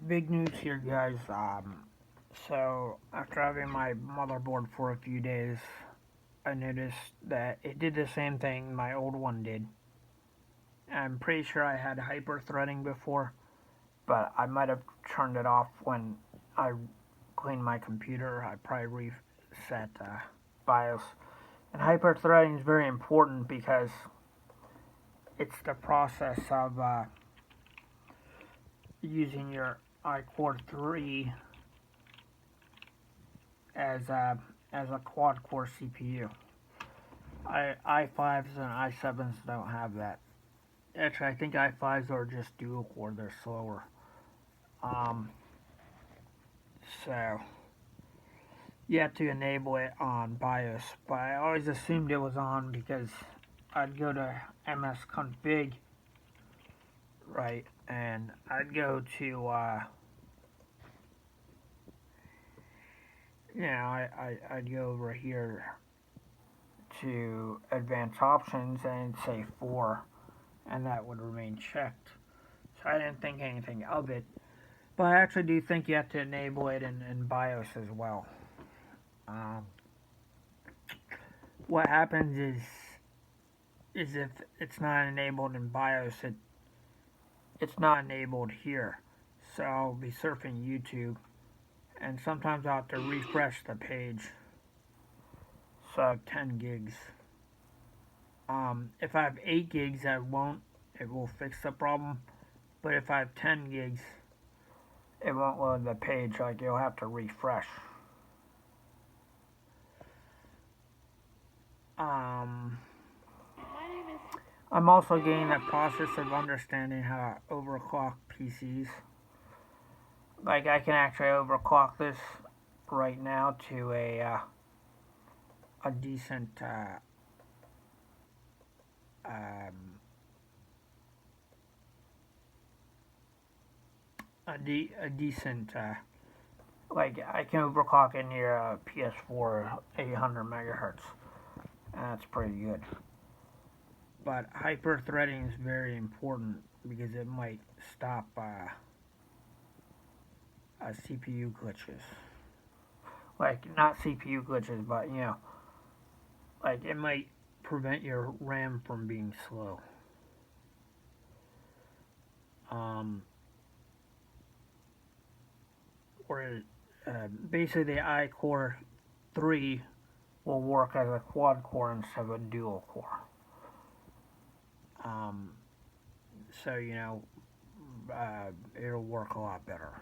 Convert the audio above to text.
big news here, guys. So after having my motherboard for a few days, I noticed that it did the same thing my old one did. I'm pretty sure I had hyper-threading before, but I might have turned it off when I cleaned my computer. I probably reset BIOS. And hyper-threading is very important because it's the process of using your iCore 3 as a quad core CPU. i5s and i7s don't have that. Actually, I think i5s are just dual core. They're slower. So you have to enable it on BIOS, but I always assumed it was on because I'd go to msconfig, right, and I'd go to I'd go over here to advanced options and say 4, and that would remain checked. So I didn't think anything of it, but I actually do think you have to enable it in BIOS as well. What happens is if it's not enabled in BIOS, it's not enabled here. So I'll be surfing YouTube, and sometimes I'll have to refresh the page. So I have 10 gigs. If I have 8 gigs, it will fix the problem. But if I have 10 gigs, it won't load the page, like you'll have to refresh. I'm also getting the process of understanding how to overclock PCs. Like I can actually overclock this right now to a decent decent like I can overclock in your PS4 800 megahertz, and that's pretty good. But hyper-threading is very important because it might stop CPU glitches. Like, not CPU glitches, but, like it might prevent your RAM from being slow. Or basically the iCore 3 will work as a quad core instead of a dual core. So, it'll work a lot better.